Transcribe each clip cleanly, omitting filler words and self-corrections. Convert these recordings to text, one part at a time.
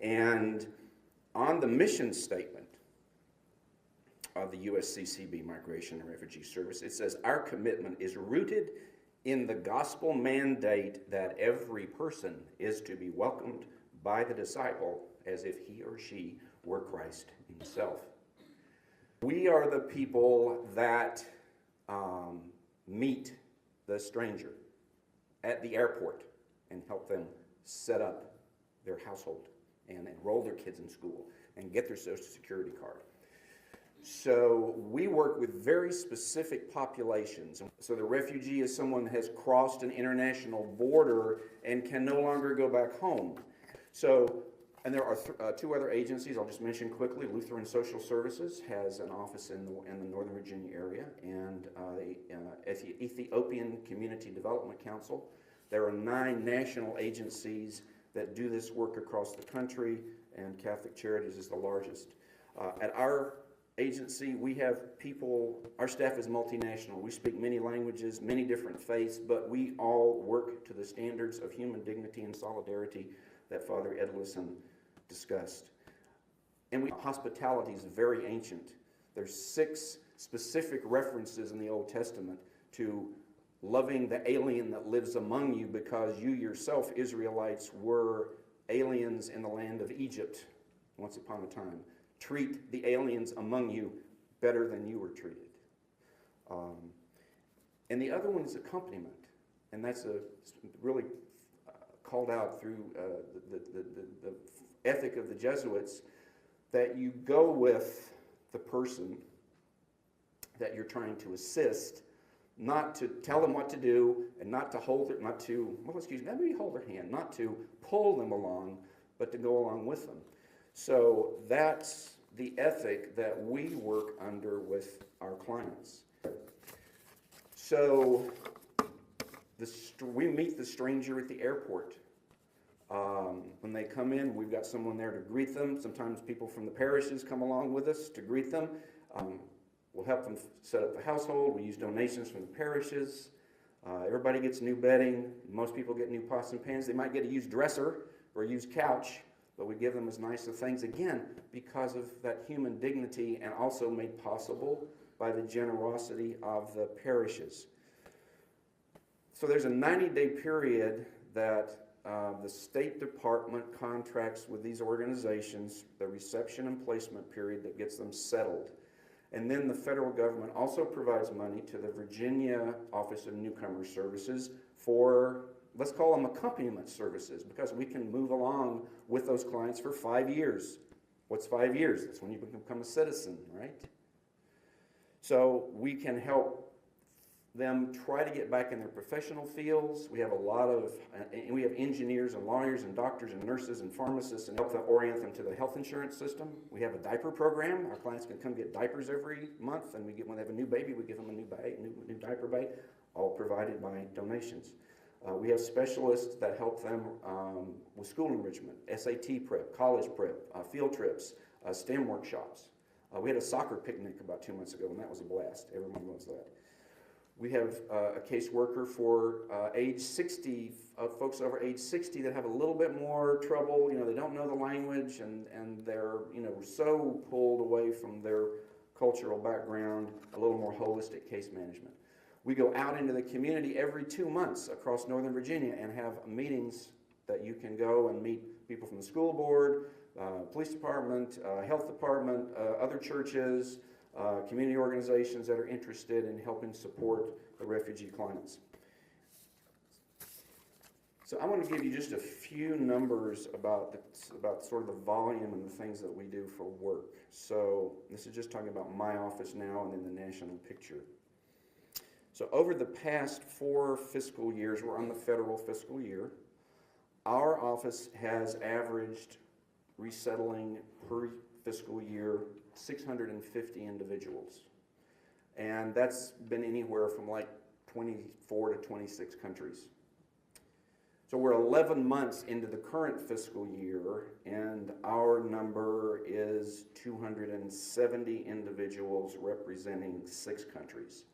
And on the mission statement of the USCCB Migration and Refugee Service, it says, "Our commitment is rooted in the gospel mandate that every person is to be welcomed by the disciple as if he or she were Christ himself." We are the people that meet the stranger at the airport and help them set up their household and enroll their kids in school and get their Social Security card. So we work with very specific populations. So the refugee is someone that has crossed an international border and can no longer go back home. So, and there are two other agencies I'll just mention quickly. Lutheran Social Services has an office in the Northern Virginia area, and the Ethiopian Community Development Council. There are 9 national agencies that do this work across the country, and Catholic Charities is the largest. At our agency, we have people, our staff is multinational. We speak many languages, many different faiths, but we all work to the standards of human dignity and solidarity that Father Edlison discussed. And hospitality is very ancient. There's 6 specific references in the Old Testament to loving the alien that lives among you, because you yourself, Israelites, were aliens in the land of Egypt once upon a time. Treat the aliens among you better than you were treated. And the other one is accompaniment, and that's really called out through the ethic of the Jesuits, that you go with the person that you're trying to assist, not to tell them what to do, and not to hold it, maybe hold their hand, not to pull them along, but to go along with them. So that's the ethic that we work under with our clients. So we meet the stranger at the airport. When they come in, we've got someone there to greet them. Sometimes people from the parishes come along with us to greet them. We'll help them set up the household. We use donations from the parishes. Everybody gets new bedding. Most people get new pots and pans. They might get a used dresser or a used couch, but we give them as nice of things, again, because of that human dignity, and also made possible by the generosity of the parishes. So there's a 90-day period that the State Department contracts with these organizations, the reception and placement period that gets them settled. And then the federal government also provides money to the Virginia Office of Newcomer Services for, let's call them accompaniment services, because we can move along with those clients for 5 years. What's 5 years? That's when you become a citizen, right? So we can help them try to get back in their professional fields. We have we have engineers and lawyers and doctors and nurses and pharmacists, and help them orient them to the health insurance system. We have a diaper program. Our clients can come get diapers every month, and when they have a new baby, we give them a new diaper bag, all provided by donations. We have specialists that help them with school enrichment, SAT prep, college prep, field trips, STEM workshops. We had a soccer picnic about 2 months ago, and that was a blast. Everyone loves that. We have a caseworker for age 60, folks over age 60 that have a little bit more trouble. They don't know the language, and they're so pulled away from their cultural background. A little more holistic case management. We go out into the community every 2 months across Northern Virginia and have meetings that you can go and meet people from the school board, police department, health department, other churches, community organizations that are interested in helping support the refugee clients. So I want to give you just a few numbers about sort of the volume and the things that we do for work. So this is just talking about my office now and in the national picture. So over the past 4 fiscal years, we're on the federal fiscal year, our office has averaged resettling per fiscal year 650 individuals. And that's been anywhere from like 24 to 26 countries. So we're 11 months into the current fiscal year, and our number is 270 individuals representing 6 countries.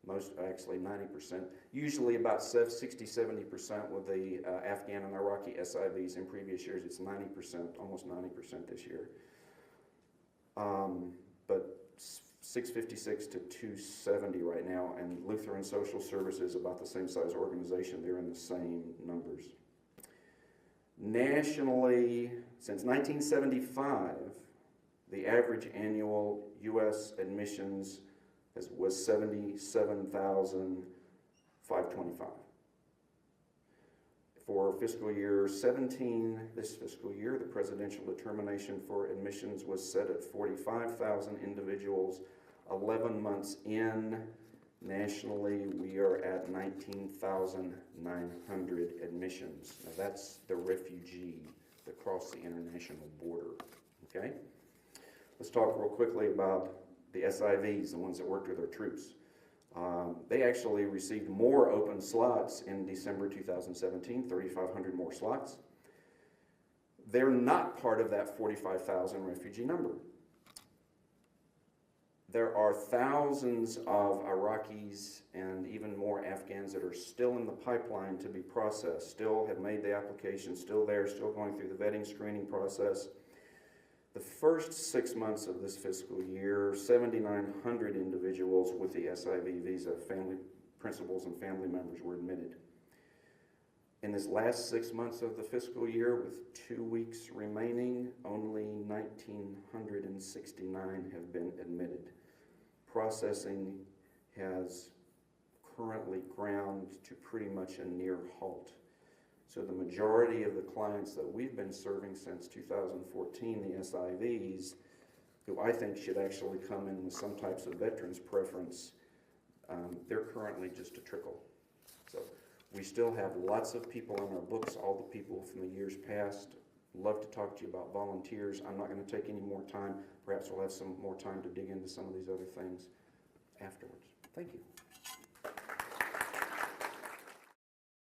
Most, actually 90%, usually about 60-70% with the Afghan and Iraqi SIVs. In previous years it's 90%, almost 90% this year. But 656 to 270 right now, and Lutheran Social Services about the same size organization. They're in the same numbers. Nationally, since 1975, the average annual U.S. admissions was 77,525. For fiscal year 17, this fiscal year, the presidential determination for admissions was set at 45,000 individuals. 11 months in, nationally, we are at 19,900 admissions. Now that's the refugee that crossed the international border, okay? Let's talk real quickly about the SIVs, the ones that worked with our troops. They actually received more open slots in December 2017, 3,500 more slots. They're not part of that 45,000 refugee number. There are thousands of Iraqis and even more Afghans that are still in the pipeline to be processed, still have made the application, still there, still going through the vetting screening process. The first 6 months of this fiscal year, 7,900 individuals with the SIV visa, family principals and family members, were admitted. In this last 6 months of the fiscal year, with 2 weeks remaining, only 1,969 have been admitted. Processing has currently ground to pretty much a near halt. So the majority of the clients that we've been serving since 2014, the SIVs, who I think should actually come in with some types of veterans preference, they're currently just a trickle. So we still have lots of people on our books, all the people from the years past. Love to talk to you about volunteers. I'm not going to take any more time. Perhaps we'll have some more time to dig into some of these other things afterwards. Thank you.